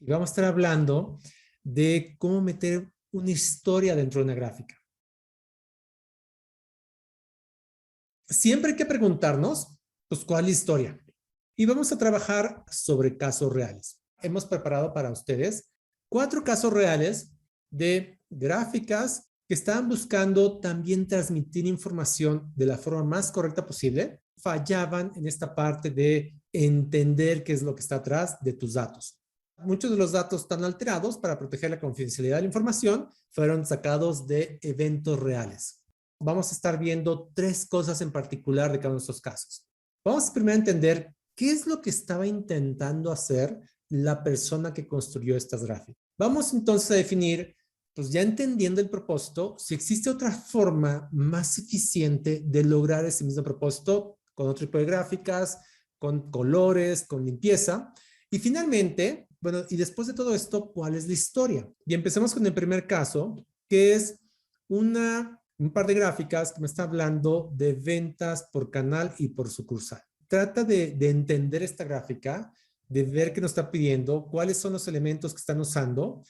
y vamos a estar hablando de cómo meter una historia dentro de una gráfica. Siempre hay que preguntarnos, pues, ¿cuál es la historia? Y vamos a trabajar sobre casos reales. Hemos preparado para ustedes 4 casos reales de gráficas que estaban buscando también transmitir información de la forma más correcta posible. Fallaban en esta parte de entender qué es lo que está atrás de tus datos. Muchos de los datos están alterados para proteger la confidencialidad de la información. Fueron sacados de eventos reales. Vamos a estar viendo 3 cosas en particular de cada uno de estos casos. Vamos primero a entender qué es lo que estaba intentando hacer la persona que construyó estas gráficas. Vamos entonces a definir, pues ya entendiendo el propósito, si existe otra forma más eficiente de lograr ese mismo propósito con otro tipo de gráficas, con colores, con limpieza. Y finalmente, bueno, y después de todo esto, ¿cuál es la historia? Y empecemos con el primer caso, que es un par de gráficas que me está hablando de ventas por canal y por sucursal. Trata de entender esta gráfica, de ver qué nos está pidiendo, cuáles son los elementos que están usando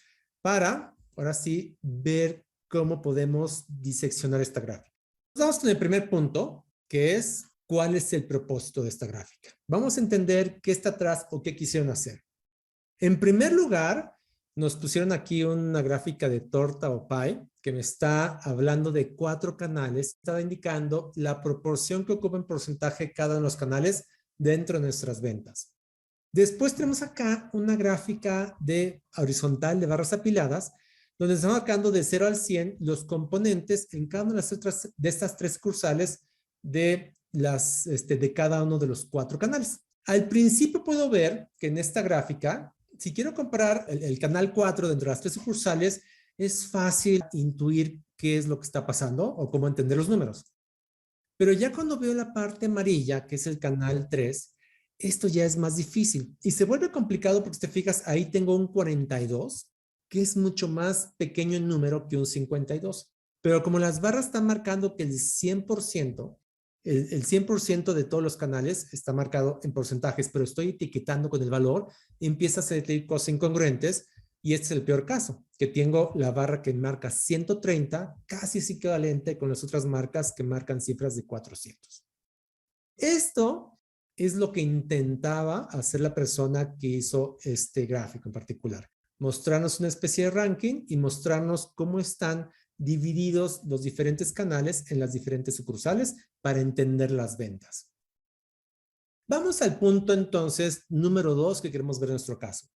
para, ahora sí, ver cómo podemos diseccionar esta gráfica. Vamos con el primer punto, que es cuál es el propósito de esta gráfica. Vamos a entender qué está atrás o qué quisieron hacer. En primer lugar, nos pusieron aquí una gráfica de torta o pie que me está hablando de 4 canales. Está indicando la proporción que ocupa en porcentaje cada uno de los canales dentro de nuestras ventas. Después tenemos acá una gráfica de horizontal de barras apiladas, donde estamos marcando de 0 al 100 los componentes en cada una de estas 3 sucursales de cada uno de los 4 canales. Al principio puedo ver que en esta gráfica, si quiero comparar el canal 4 dentro de las 3 sucursales, es fácil intuir qué es lo que está pasando o cómo entender los números. Pero ya cuando veo la parte amarilla, que es el canal 3, esto ya es más difícil. Y se vuelve complicado porque si te fijas, ahí tengo un 42, que es mucho más pequeño en número que un 52. Pero como las barras están marcando que el 100%, el 100% de todos los canales está marcado en porcentajes, pero estoy etiquetando con el valor, empieza a hacer cosas incongruentes y este es el peor caso, que tengo la barra que marca 130, casi es equivalente con las otras marcas que marcan cifras de 400. Esto es lo que intentaba hacer la persona que hizo este gráfico en particular. Mostrarnos una especie de ranking y mostrarnos cómo están divididos los diferentes canales en las diferentes sucursales para entender las ventas. Vamos al punto entonces número 2 que queremos ver en nuestro caso.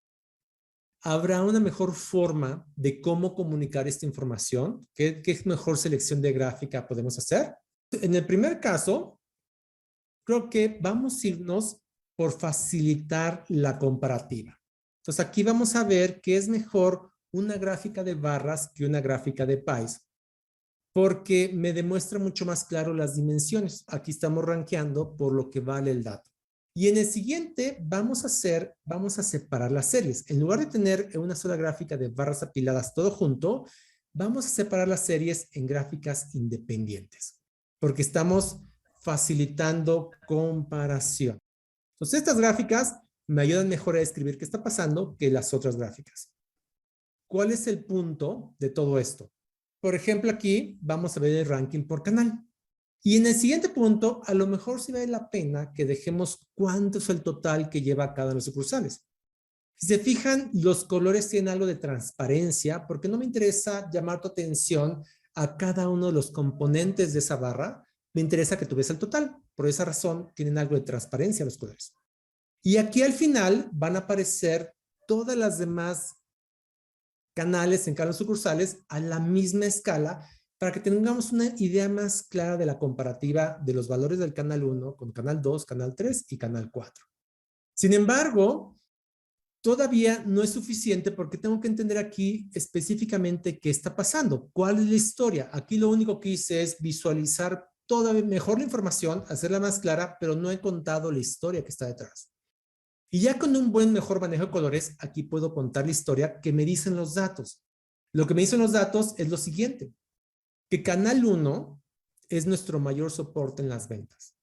¿Habrá una mejor forma de cómo comunicar esta información? ¿Qué mejor selección de gráfica podemos hacer? En el primer caso, creo que vamos a irnos por facilitar la comparativa. Entonces aquí vamos a ver que es mejor una gráfica de barras que una gráfica de pies, porque me demuestra mucho más claro las dimensiones. Aquí estamos rankeando por lo que vale el dato. Y en el siguiente vamos a separar las series. En lugar de tener una sola gráfica de barras apiladas todo junto, vamos a separar las series en gráficas independientes, porque estamos facilitando comparación. Entonces estas gráficas me ayudan mejor a describir qué está pasando que las otras gráficas. ¿Cuál es el punto de todo esto? Por ejemplo, aquí vamos a ver el ranking por canal. Y en el siguiente punto, a lo mejor sí vale la pena que dejemos cuánto es el total que lleva cada uno de los sucursales. Si se fijan, los colores tienen algo de transparencia porque no me interesa llamar tu atención a cada uno de los componentes de esa barra. Me interesa que tú veas el total. Por esa razón, tienen algo de transparencia los colores. Y aquí al final van a aparecer todas las demás canales en cada sucursales a la misma escala para que tengamos una idea más clara de la comparativa de los valores del canal 1 con canal 2, canal 3 y canal 4. Sin embargo, todavía no es suficiente porque tengo que entender aquí específicamente qué está pasando, cuál es la historia. Aquí lo único que hice es visualizar todavía mejor la información, hacerla más clara, pero no he contado la historia que está detrás. Y ya con un mejor manejo de colores, aquí puedo contar la historia que me dicen los datos. Lo que me dicen los datos es lo siguiente, que canal 1 es nuestro mayor soporte en las ventas.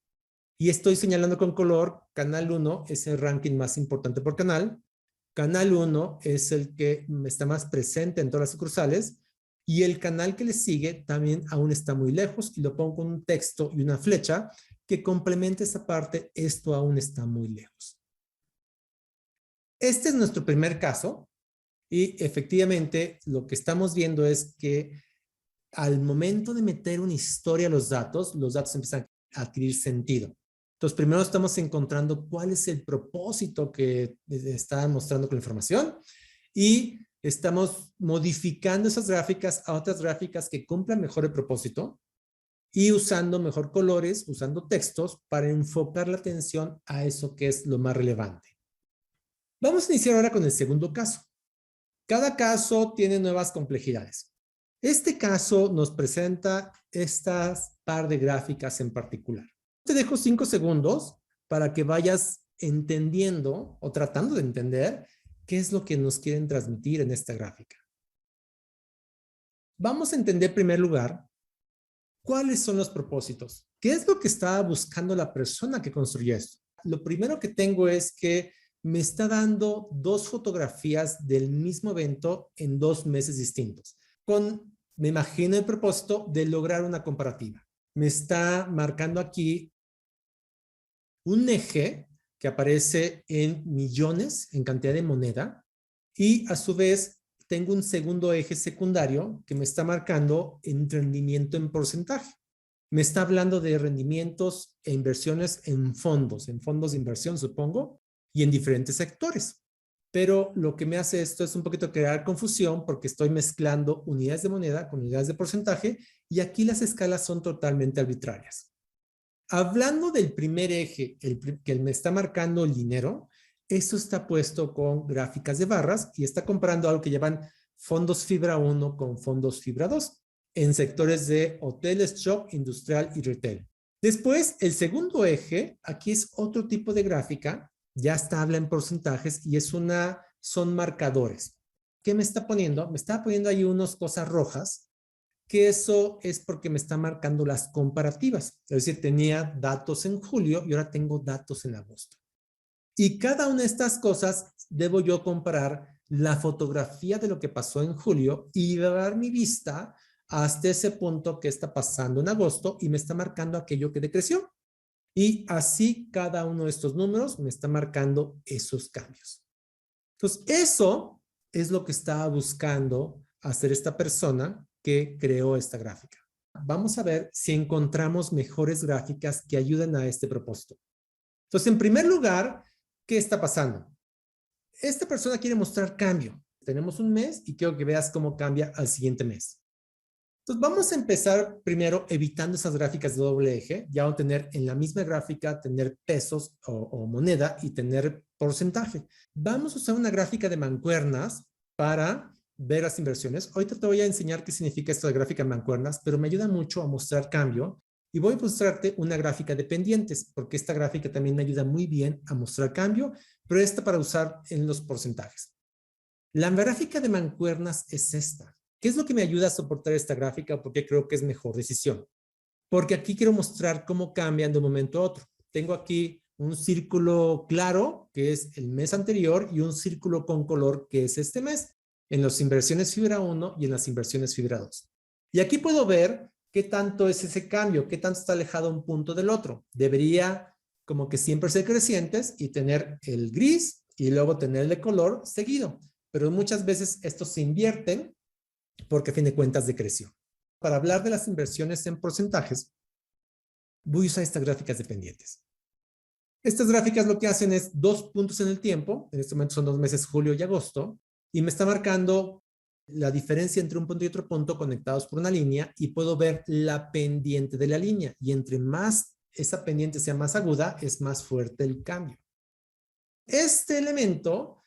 Y estoy señalando con color, canal 1 es el ranking más importante por canal, Canal 1 es el que está más presente en todas las sucursales y el canal que le sigue también aún está muy lejos y lo pongo con un texto y una flecha que complemente esa parte. Esto aún está muy lejos. Este es nuestro primer caso y efectivamente lo que estamos viendo es que al momento de meter una historia a los datos empiezan a adquirir sentido. Entonces, primero estamos encontrando cuál es el propósito que está mostrando con la información y estamos modificando esas gráficas a otras gráficas que cumplan mejor el propósito y usando mejor colores, usando textos para enfocar la atención a eso que es lo más relevante. Vamos a iniciar ahora con el segundo caso. Cada caso tiene nuevas complejidades. Este caso nos presenta estas par de gráficas en particular. Te dejo 5 segundos para que vayas entendiendo o tratando de entender qué es lo que nos quieren transmitir en esta gráfica. Vamos a entender en primer lugar cuáles son los propósitos. ¿Qué es lo que estaba buscando la persona que construyó esto? Lo primero que tengo es que me está dando 2 fotografías del mismo evento en 2 meses distintos, me imagino el propósito de lograr una comparativa. Me está marcando aquí un eje que aparece en millones, en cantidad de moneda, y a su vez tengo un segundo eje secundario que me está marcando en rendimiento en porcentaje. Me está hablando de rendimientos e inversiones en fondos de inversión, supongo, y en diferentes sectores. Pero lo que me hace esto es un poquito crear confusión porque estoy mezclando unidades de moneda con unidades de porcentaje y aquí las escalas son totalmente arbitrarias. Hablando del primer eje, que me está marcando el dinero, esto está puesto con gráficas de barras y está comparando algo que llaman fondos fibra 1 con fondos fibra 2 en sectores de hoteles, shop, industrial y retail. Después, el segundo eje, aquí es otro tipo de gráfica, ya está habla en porcentajes y son marcadores. ¿Qué me está poniendo? Me está poniendo ahí unas cosas rojas, que eso es porque me está marcando las comparativas. Es decir, tenía datos en julio y ahora tengo datos en agosto. Y cada una de estas cosas debo yo comparar la fotografía de lo que pasó en julio y llevar mi vista hasta ese punto que está pasando en agosto y me está marcando aquello que decreció. Y así cada uno de estos números me está marcando esos cambios. Entonces, eso es lo que estaba buscando hacer esta persona que creó esta gráfica. Vamos a ver si encontramos mejores gráficas que ayuden a este propósito. Entonces, en primer lugar, ¿qué está pasando? Esta persona quiere mostrar cambio. Tenemos un mes y quiero que veas cómo cambia al siguiente mes. Entonces, vamos a empezar primero evitando esas gráficas de doble eje. Ya vamos a tener en la misma gráfica, tener pesos o moneda y tener porcentaje. Vamos a usar una gráfica de mancuernas para ver las inversiones. Ahorita te voy a enseñar qué significa esto de gráfica de mancuernas, pero me ayuda mucho a mostrar cambio. Y voy a mostrarte una gráfica de pendientes, porque esta gráfica también me ayuda muy bien a mostrar cambio, pero esta para usar en los porcentajes. La gráfica de mancuernas es esta. ¿Qué es lo que me ayuda a soportar esta gráfica? Porque creo que es mejor decisión. Porque aquí quiero mostrar cómo cambian de un momento a otro. Tengo aquí un círculo claro, que es el mes anterior, y un círculo con color, que es este mes, en las inversiones fibra 1 y en las inversiones fibra 2. Y aquí puedo ver qué tanto es ese cambio, qué tanto está alejado un punto del otro. Debería como que siempre ser crecientes y tener el gris y luego tener el de color seguido. Pero muchas veces estos se invierten porque a fin de cuentas decreció. Para hablar de las inversiones en porcentajes, voy a usar estas gráficas dependientes. Estas gráficas lo que hacen es 2 puntos en el tiempo, en este momento son 2 meses, julio y agosto, y me está marcando la diferencia entre un punto y otro punto conectados por una línea y puedo ver la pendiente de la línea y entre más esa pendiente sea más aguda, es más fuerte el cambio. Este elemento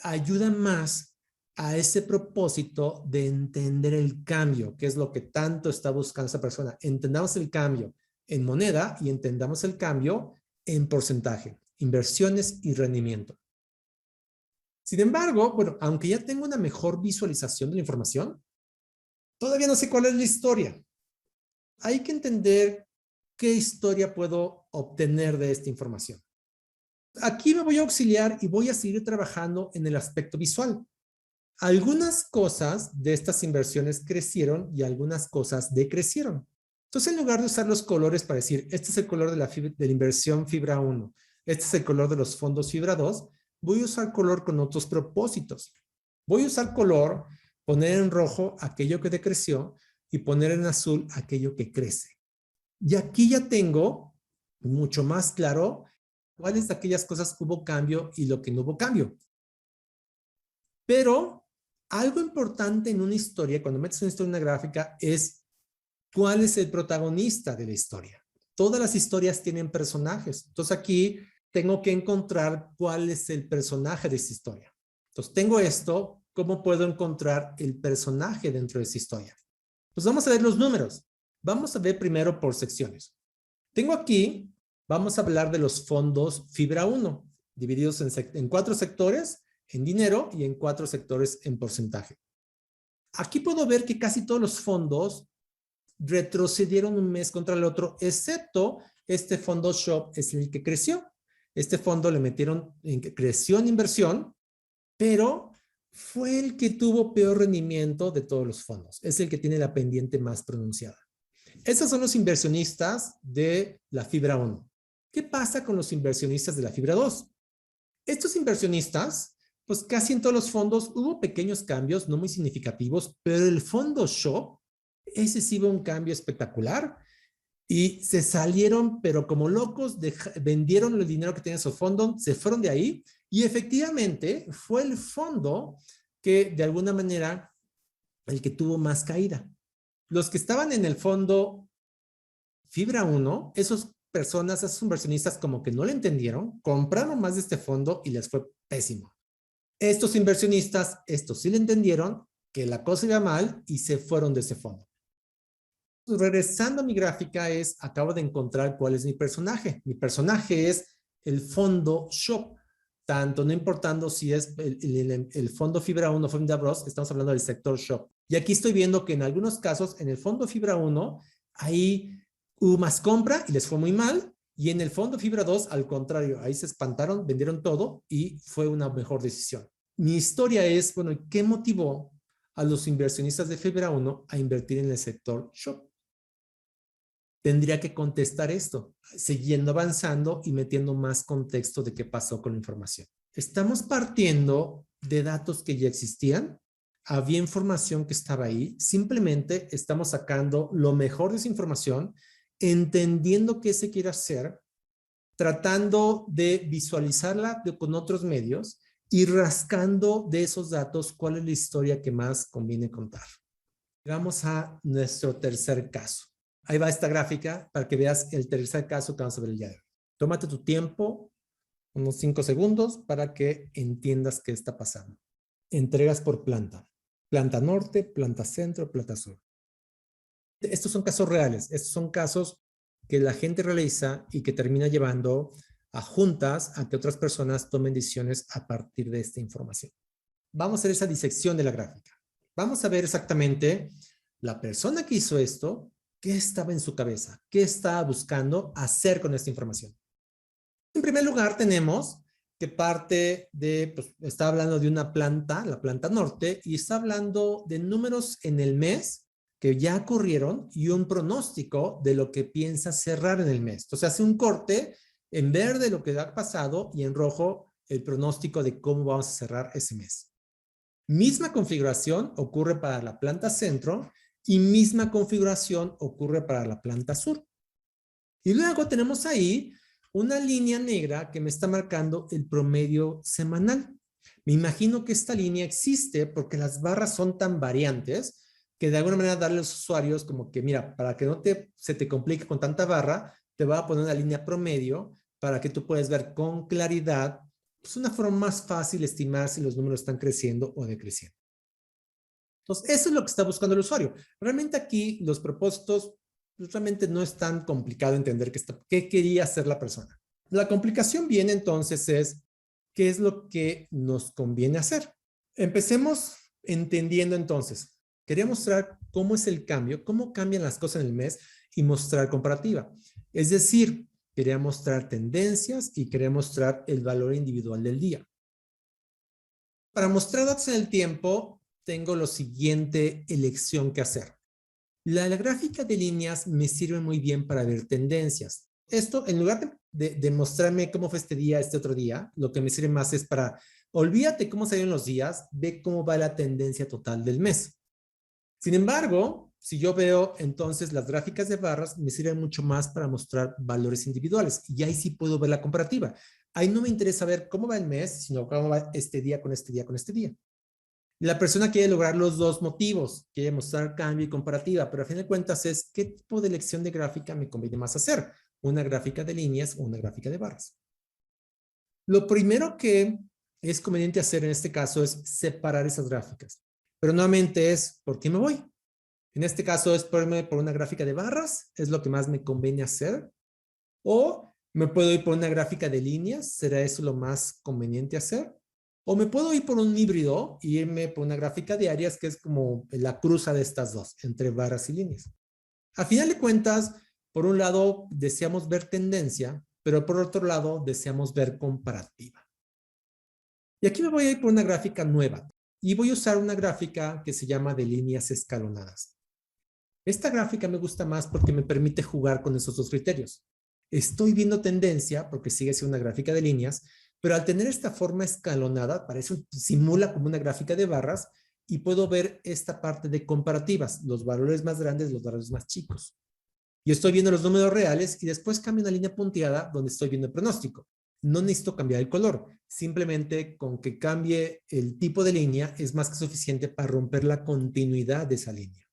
ayuda más a ese propósito de entender el cambio, que es lo que tanto está buscando esa persona. Entendamos el cambio en moneda y entendamos el cambio en porcentaje, inversiones y rendimiento. Sin embargo, bueno, aunque ya tengo una mejor visualización de la información, todavía no sé cuál es la historia. Hay que entender qué historia puedo obtener de esta información. Aquí me voy a auxiliar y voy a seguir trabajando en el aspecto visual. Algunas cosas de estas inversiones crecieron y algunas cosas decrecieron. Entonces, en lugar de usar los colores para decir, este es el color de la inversión fibra 1, este es el color de los fondos fibra 2, voy a usar color con otros propósitos. Voy a usar color, poner en rojo aquello que decreció y poner en azul aquello que crece. Y aquí ya tengo mucho más claro cuáles de aquellas cosas hubo cambio y lo que no hubo cambio. Pero algo importante en una historia, cuando metes una historia en una gráfica, es cuál es el protagonista de la historia. Todas las historias tienen personajes. Entonces aquí tengo que encontrar cuál es el personaje de esa historia. Entonces tengo esto, ¿cómo puedo encontrar el personaje dentro de esa historia? Pues vamos a ver los números. Vamos a ver primero por secciones. Tengo aquí, vamos a hablar de los fondos fibra 1, divididos en 4 sectores en dinero y en 4 sectores en porcentaje. Aquí puedo ver que casi todos los fondos retrocedieron un mes contra el otro, excepto este fondo Shop es el que creció. Este fondo le metieron, creció en inversión, pero fue el que tuvo peor rendimiento de todos los fondos. Es el que tiene la pendiente más pronunciada. Esos son los inversionistas de la fibra 1. ¿Qué pasa con los inversionistas de la fibra 2? Estos inversionistas, pues casi en todos los fondos hubo pequeños cambios, no muy significativos, pero el fondo Shop, ese sí hubo un cambio espectacular y se salieron, pero como locos, vendieron el dinero que tenía su fondo, se fueron de ahí y efectivamente fue el fondo que de alguna manera el que tuvo más caída. Los que estaban en el fondo fibra 1, esas personas, esos inversionistas como que no le entendieron, compraron más de este fondo y les fue pésimo. Estos inversionistas, estos sí le entendieron que la cosa iba mal y se fueron de ese fondo. Regresando a mi gráfica acabo de encontrar cuál es mi personaje. Mi personaje es el fondo Shop. Tanto no importando si es el fondo fibra 1 o fibra 2, estamos hablando del sector Shop. Y aquí estoy viendo que en algunos casos, en el fondo fibra 1, ahí hubo más compra y les fue muy mal. Y en el fondo fibra 2, al contrario, ahí se espantaron, vendieron todo y fue una mejor decisión. Mi historia es, bueno, ¿qué motivó a los inversionistas de fibra 1 a invertir en el sector Shop? Tendría que contestar esto, siguiendo avanzando y metiendo más contexto de qué pasó con la información. Estamos partiendo de datos que ya existían, había información que estaba ahí, simplemente estamos sacando lo mejor de esa información, entendiendo qué se quiere hacer, tratando de visualizarla con otros medios y rascando de esos datos cuál es la historia que más conviene contar. Llegamos a nuestro tercer caso. Ahí va esta gráfica para que veas el tercer caso que vamos a ver el día de hoy. Tómate tu tiempo, unos 5 segundos, para que entiendas qué está pasando. Entregas por planta. Planta norte, planta centro, planta sur. Estos son casos reales. Estos son casos que la gente realiza y que termina llevando a juntas a que otras personas tomen decisiones a partir de esta información. Vamos a hacer esa disección de la gráfica. Vamos a ver exactamente la persona que hizo esto, qué estaba en su cabeza, qué estaba buscando hacer con esta información. En primer lugar, tenemos que parte de, pues, está hablando de una planta, la planta norte, y está hablando de números en el mes que ya ocurrieron y un pronóstico de lo que piensa cerrar en el mes. Entonces hace un corte en verde lo que ha pasado y en rojo el pronóstico de cómo vamos a cerrar ese mes. Misma configuración ocurre para la planta centro y misma configuración ocurre para la planta sur. Y luego tenemos ahí una línea negra que me está marcando el promedio semanal. Me imagino que esta línea existe porque las barras son tan variantes que de alguna manera darle a los usuarios como que, mira, para que no se te complique con tanta barra, te voy a poner una línea promedio para que tú puedas ver con claridad. Es una forma más fácil estimar si los números están creciendo o decreciendo. Entonces, eso es lo que está buscando el usuario. Realmente aquí los propósitos, realmente no es tan complicado entender qué quería hacer la persona. La complicación viene entonces qué es lo que nos conviene hacer. Empecemos entendiendo entonces. Quería mostrar cómo es el cambio, cómo cambian las cosas en el mes y mostrar comparativa. Es decir, quería mostrar tendencias y quería mostrar el valor individual del día. Para mostrar datos en el tiempo, tengo la siguiente elección que hacer. La gráfica de líneas me sirve muy bien para ver tendencias. Esto, en lugar de mostrarme cómo fue este día, este otro día, lo que me sirve más es para, olvídate cómo salieron los días, ve cómo va la tendencia total del mes. Sin embargo, si yo veo entonces las gráficas de barras, me sirven mucho más para mostrar valores individuales y ahí sí puedo ver la comparativa. Ahí no me interesa ver cómo va el mes, sino cómo va este día con este día con este día. La persona quiere lograr los dos motivos, quiere mostrar cambio y comparativa, pero a fin de cuentas es qué tipo de elección de gráfica me conviene más hacer, una gráfica de líneas o una gráfica de barras. Lo primero que es conveniente hacer en este caso es separar esas gráficas, pero nuevamente es, ¿por qué me voy? En este caso es por una gráfica de barras, es lo que más me conviene hacer, o me puedo ir por una gráfica de líneas, ¿será eso lo más conveniente hacer? O me puedo ir por un híbrido y irme por una gráfica de áreas que es como la cruza de estas dos, entre barras y líneas. A final de cuentas, por un lado deseamos ver tendencia, pero por otro lado deseamos ver comparativa. Y aquí me voy a ir por una gráfica nueva y voy a usar una gráfica que se llama de líneas escalonadas. Esta gráfica me gusta más porque me permite jugar con esos dos criterios. Estoy viendo tendencia porque sigue siendo una gráfica de líneas, pero al tener esta forma escalonada, simula como una gráfica de barras y puedo ver esta parte de comparativas, los valores más grandes, los valores más chicos. Y estoy viendo los números reales y después cambio una línea punteada donde estoy viendo el pronóstico. No necesito cambiar el color, simplemente con que cambie el tipo de línea es más que suficiente para romper la continuidad de esa línea.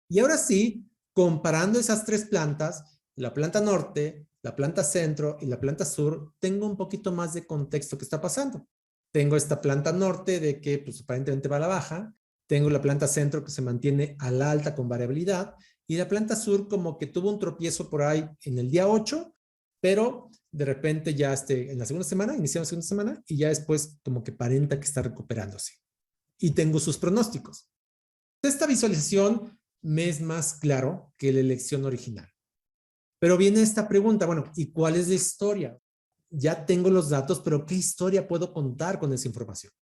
Y ahora sí, comparando esas tres plantas, la planta norte, la planta centro y la planta sur, tengo un poquito más de contexto que está pasando. Tengo esta planta norte de que pues aparentemente va a la baja, tengo la planta centro que se mantiene a la alta con variabilidad y la planta sur como que tuvo un tropiezo por ahí en el día 8, pero de repente ya en la segunda semana, iniciamos la segunda semana y ya después como que aparenta que está recuperándose. Y tengo sus pronósticos. Esta visualización me es más claro que la elección original. Pero viene esta pregunta, bueno, ¿y cuál es la historia? Ya tengo los datos, pero ¿qué historia puedo contar con esa información?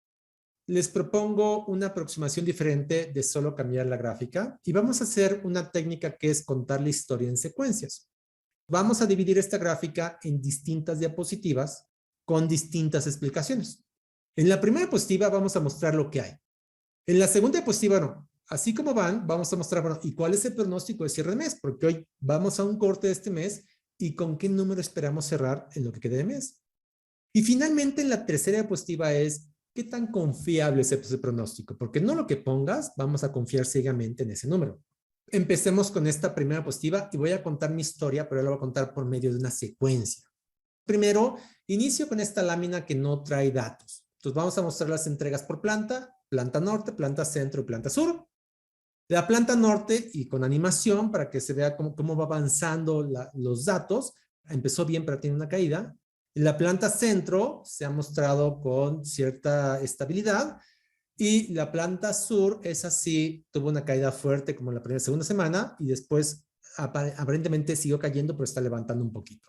Les propongo una aproximación diferente de solo cambiar la gráfica y vamos a hacer una técnica que es contar la historia en secuencias. Vamos a dividir esta gráfica en distintas diapositivas con distintas explicaciones. En la primera diapositiva vamos a mostrar lo que hay. En la segunda diapositiva no. Así como van, vamos a mostrar, bueno, ¿y cuál es el pronóstico de cierre de mes? Porque hoy vamos a un corte de este mes y con qué número esperamos cerrar en lo que quede de mes. Y finalmente, en la tercera diapositiva es, ¿qué tan confiable es ese pronóstico? Porque no lo que pongas, vamos a confiar ciegamente en ese número. Empecemos con esta primera diapositiva y voy a contar mi historia, pero la voy a contar por medio de una secuencia. Primero, inicio con esta lámina que no trae datos. Entonces, vamos a mostrar las entregas por planta, planta norte, planta centro y planta sur. La planta norte y con animación para que se vea cómo va avanzando los datos. Empezó bien, pero tiene una caída. La planta centro se ha mostrado con cierta estabilidad y la planta sur es así, tuvo una caída fuerte como en la primera y segunda semana y después aparentemente siguió cayendo, pero está levantando un poquito.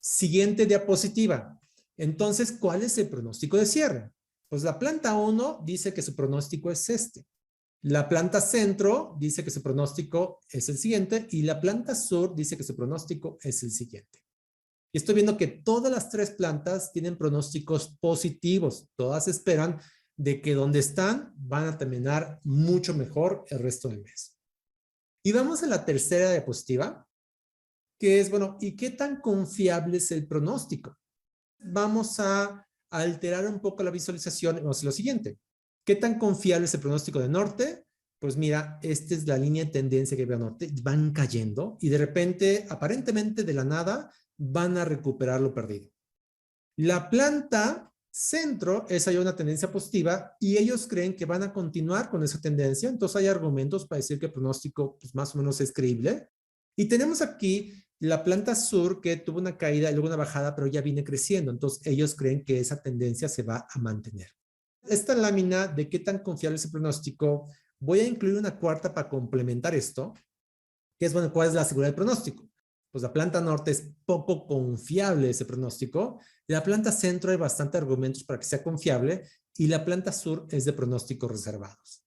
Siguiente diapositiva. Entonces, ¿cuál es el pronóstico de cierre? Pues la planta 1 dice que su pronóstico es este. La planta centro dice que su pronóstico es el siguiente y la planta sur dice que su pronóstico es el siguiente. Y estoy viendo que todas las tres plantas tienen pronósticos positivos. Todas esperan de que donde están van a terminar mucho mejor el resto del mes. Y vamos a la tercera diapositiva, que es, bueno, ¿y qué tan confiable es el pronóstico? Vamos a alterar un poco la visualización. Vamos a hacer lo siguiente. ¿Qué tan confiable es el pronóstico de norte? Pues mira, esta es la línea de tendencia que veo a norte. Van cayendo y de repente, aparentemente de la nada, van a recuperar lo perdido. La planta centro es ahí una tendencia positiva y ellos creen que van a continuar con esa tendencia. Entonces hay argumentos para decir que el pronóstico pues, más o menos es creíble. Y tenemos aquí la planta sur que tuvo una caída y luego una bajada, pero ya viene creciendo. Entonces ellos creen que esa tendencia se va a mantener. Esta lámina de qué tan confiable es el pronóstico, voy a incluir una cuarta para complementar esto, que es, bueno, ¿cuál es la seguridad del pronóstico? pues la planta norte es poco confiable ese pronóstico. La planta centro hay bastante argumentos para que sea confiable y la planta sur es de pronósticos reservados.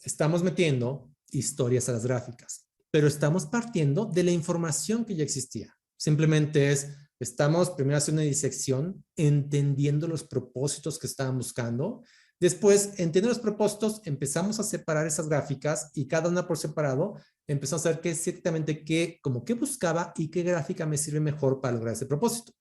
Estamos metiendo historias a las gráficas, pero estamos partiendo de la información que ya existía. Simplemente estamos primero haciendo una disección, entendiendo los propósitos que estaban buscando. Después, entendiendo los propósitos, empezamos a separar esas gráficas y cada una por separado empezamos a ver qué exactamente qué buscaba y qué gráfica me sirve mejor para lograr ese propósito.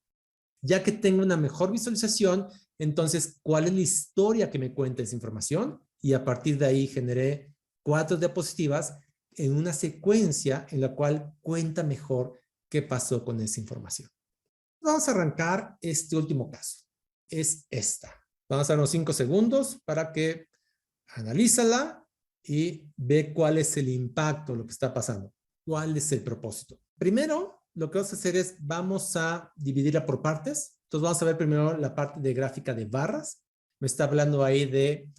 Ya que tengo una mejor visualización, entonces, ¿cuál es la historia que me cuenta esa información? Y a partir de ahí generé 4 diapositivas en una secuencia en la cual cuenta mejor qué pasó con esa información. Vamos a arrancar este último caso. Es esta. Vamos a dar unos 5 segundos para que analízala y ve cuál es el impacto, lo que está pasando. ¿Cuál es el propósito? Primero, lo que vamos a hacer es, vamos a dividirla por partes. Entonces vamos a ver primero la parte de gráfica de barras. Me está hablando ahí de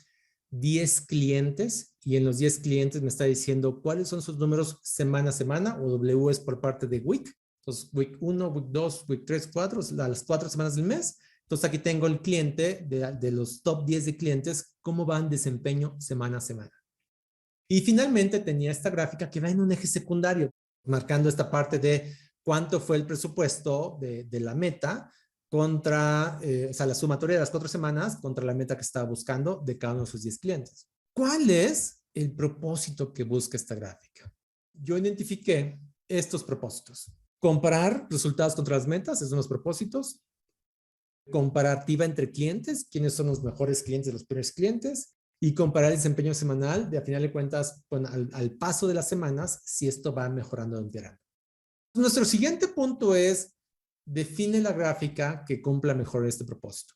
10 clientes y en los 10 clientes me está diciendo cuáles son sus números semana a semana, o W es por parte de week. Entonces, week 1, week 2, week 3, 4, las 4 semanas del mes. Entonces, aquí tengo el cliente de los top 10 de clientes, cómo van desempeño semana a semana. Y finalmente tenía esta gráfica que va en un eje secundario, marcando esta parte de cuánto fue el presupuesto de la meta contra, o sea, la sumatoria de las 4 semanas contra la meta que estaba buscando de cada uno de sus 10 clientes. ¿Cuál es el propósito que busca esta gráfica? Yo identifiqué estos propósitos. Comparar resultados contra las metas, esos son los propósitos. Comparativa entre clientes, quiénes son los mejores clientes, los peores clientes, y comparar el desempeño semanal, de a final de cuentas, bueno, al paso de las semanas, si esto va mejorando o empeorando. Nuestro siguiente punto es, define la gráfica que cumpla mejor este propósito.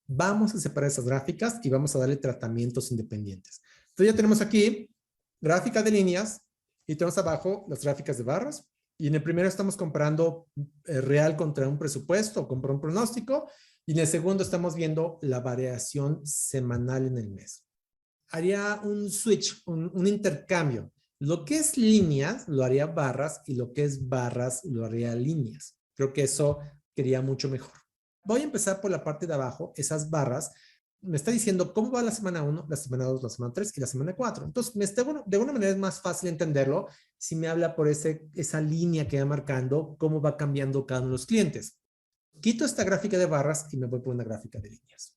Vamos a separar esas gráficas y vamos a darle tratamientos independientes. Entonces ya tenemos aquí gráfica de líneas y tenemos abajo las gráficas de barras. Y en el primero estamos comparando real contra un presupuesto o contra un pronóstico. Y en el segundo estamos viendo la variación semanal en el mes. Haría un switch, un intercambio. Lo que es líneas lo haría barras y lo que es barras lo haría líneas. Creo que eso quedaría mucho mejor. Voy a empezar por la parte de abajo, esas barras. Me está diciendo cómo va la semana 1, la semana 2, la semana 3 y la semana 4. Entonces, de alguna manera es más fácil entenderlo si me habla por esa línea que va marcando cómo va cambiando cada uno de los clientes. Quito esta gráfica de barras y me voy por una gráfica de líneas.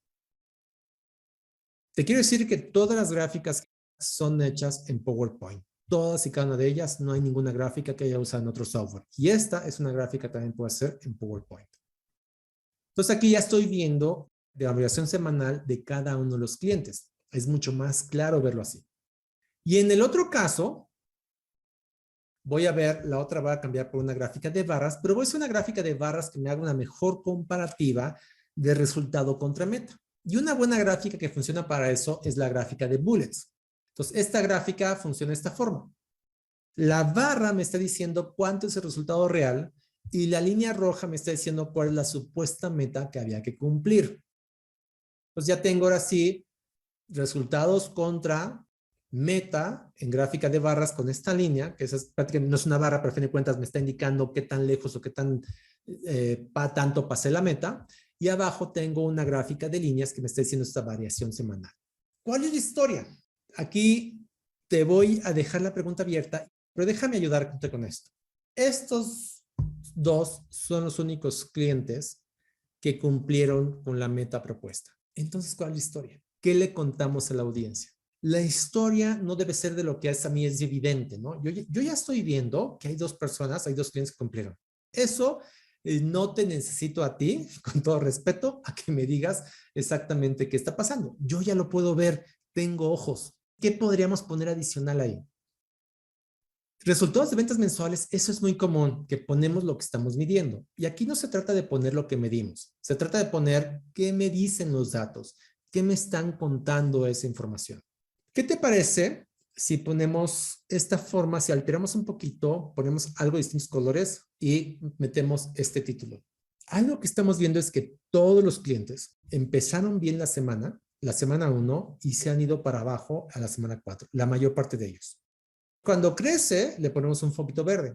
Te quiero decir que todas las gráficas son hechas en PowerPoint. Todas y cada una de ellas, no hay ninguna gráfica que haya usado en otro software. Y esta es una gráfica que también puede ser en PowerPoint. Entonces aquí ya estoy viendo la variación semanal de cada uno de los clientes. Es mucho más claro verlo así. Y en el otro caso, voy a ver, la otra va a cambiar por una gráfica de barras, pero voy a hacer una gráfica de barras que me haga una mejor comparativa de resultado contra meta. Y una buena gráfica que funciona para eso es la gráfica de bullets. Entonces, esta gráfica funciona de esta forma. La barra me está diciendo cuánto es el resultado real y la línea roja me está diciendo cuál es la supuesta meta que había que cumplir. Pues ya tengo ahora sí resultados contra meta en gráfica de barras con esta línea, que prácticamente no es una barra, pero a fin de cuentas me está indicando qué tan lejos o qué tanto pasé la meta. Y abajo tengo una gráfica de líneas que me está diciendo esta variación semanal. ¿Cuál es la historia? Aquí te voy a dejar la pregunta abierta, pero déjame ayudarte con esto. Estos dos son los únicos clientes que cumplieron con la meta propuesta. Entonces, ¿cuál es la historia? ¿Qué le contamos a la audiencia? La historia no debe ser de lo que a mí es evidente, ¿no? Yo ya estoy viendo que hay 2 personas, hay 2 clientes que cumplieron. Eso no te necesito a ti, con todo respeto, a que me digas exactamente qué está pasando. Yo ya lo puedo ver, tengo ojos. ¿Qué podríamos poner adicional ahí? Resultados de ventas mensuales, eso es muy común, que ponemos lo que estamos midiendo. Y aquí no se trata de poner lo que medimos, se trata de poner qué me dicen los datos, qué me están contando esa información. ¿Qué te parece si ponemos esta forma, si alteramos un poquito, ponemos algo de distintos colores y metemos este título? Algo que estamos viendo es que todos los clientes empezaron bien la semana 1, y se han ido para abajo a la semana 4, la mayor parte de ellos. Cuando crece, le ponemos un foquito verde.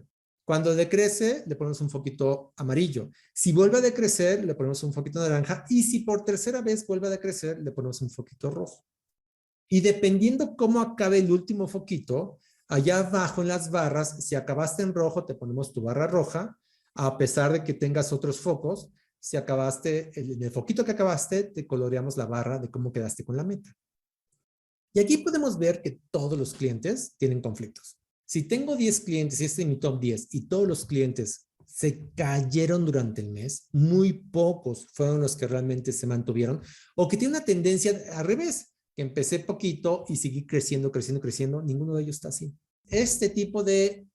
Cuando decrece, le ponemos un foquito amarillo. Si vuelve a decrecer, le ponemos un foquito naranja. Y si por tercera vez vuelve a decrecer, le ponemos un foquito rojo. Y dependiendo cómo acabe el último foquito, allá abajo en las barras, si acabaste en rojo, te ponemos tu barra roja, a pesar de que tengas otros focos. Si acabaste, en el foquito que acabaste, te coloreamos la barra de cómo quedaste con la meta. Y aquí podemos ver que todos los clientes tienen conflictos. Si tengo 10 clientes y este es mi top 10 y todos los clientes se cayeron durante el mes, muy pocos fueron los que realmente se mantuvieron o que tiene una tendencia al revés, que empecé poquito y seguí creciendo, creciendo, creciendo. Ninguno de ellos está así. Este tipo de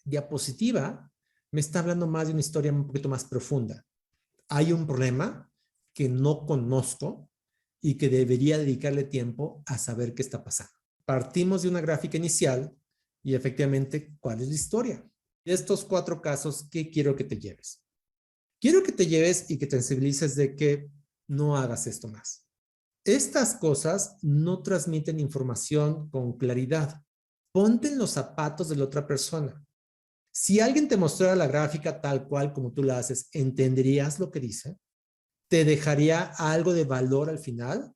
diapositiva me está hablando más de una historia un poquito más profunda. Hay un problema que no conozco y que debería dedicarle tiempo a saber qué está pasando. Partimos de una gráfica inicial y efectivamente, ¿cuál es la historia? De estos 4 casos, ¿qué quiero que te lleves? Quiero que te lleves y que te sensibilices de que no hagas esto más. Estas cosas no transmiten información con claridad. Ponte en los zapatos de la otra persona. Si alguien te mostrara la gráfica tal cual como tú la haces, ¿entenderías lo que dice? ¿Te dejaría algo de valor al final?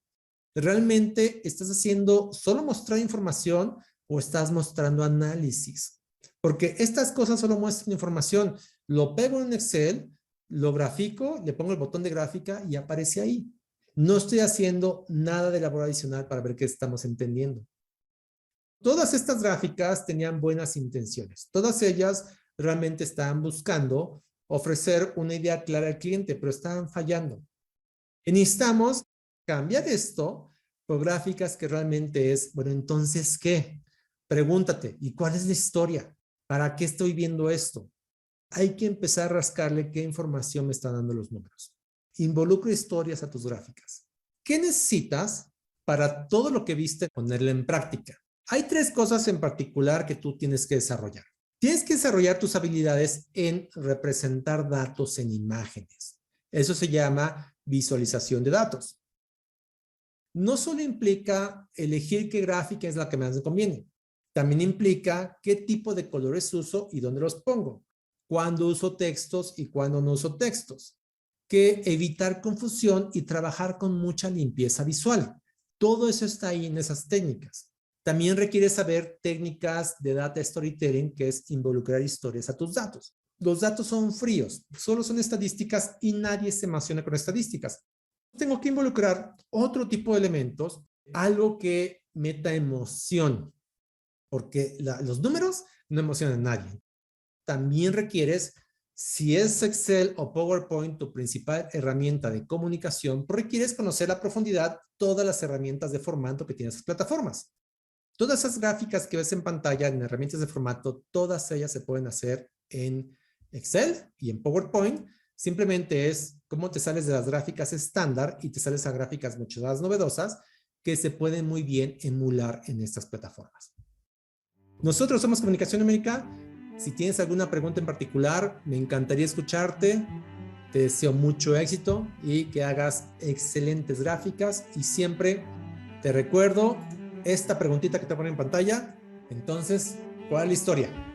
¿Realmente estás haciendo solo mostrar información o estás mostrando análisis? Porque estas cosas solo muestran información. Lo pego en Excel, lo grafico, le pongo el botón de gráfica y aparece ahí. No estoy haciendo nada de labor adicional para ver qué estamos entendiendo. Todas estas gráficas tenían buenas intenciones. Todas ellas realmente estaban buscando ofrecer una idea clara al cliente, pero estaban fallando. Y necesitamos cambiar esto por gráficas que realmente es, bueno, entonces, ¿qué? Pregúntate, ¿y cuál es la historia? ¿Para qué estoy viendo esto? Hay que empezar a rascarle qué información me están dando los números. Involucra historias a tus gráficas. ¿Qué necesitas para todo lo que viste ponerlo en práctica? Hay 3 cosas en particular que tú tienes que desarrollar. Tienes que desarrollar tus habilidades en representar datos en imágenes. Eso se llama visualización de datos. No solo implica elegir qué gráfica es la que más me conviene. También implica qué tipo de colores uso y dónde los pongo. Cuándo uso textos y cuándo no uso textos. Que evitar confusión y trabajar con mucha limpieza visual. Todo eso está ahí en esas técnicas. También requiere saber técnicas de data storytelling, que es involucrar historias a tus datos. Los datos son fríos, solo son estadísticas y nadie se emociona con estadísticas. Tengo que involucrar otro tipo de elementos, algo que meta emoción, porque los números no emocionan a nadie. También requieres, si es Excel o PowerPoint tu principal herramienta de comunicación, requieres conocer a profundidad todas las herramientas de formato que tienen esas plataformas. Todas esas gráficas que ves en pantalla en herramientas de formato, todas ellas se pueden hacer en Excel y en PowerPoint. Simplemente es cómo te sales de las gráficas estándar y te sales a gráficas mucho más novedosas que se pueden muy bien emular en estas plataformas. Nosotros somos Comunicación Numérica. Si tienes alguna pregunta en particular, me encantaría escucharte. Te deseo mucho éxito y que hagas excelentes gráficas. Y siempre te recuerdo esta preguntita que te ponen en pantalla. Entonces, ¿cuál es la historia?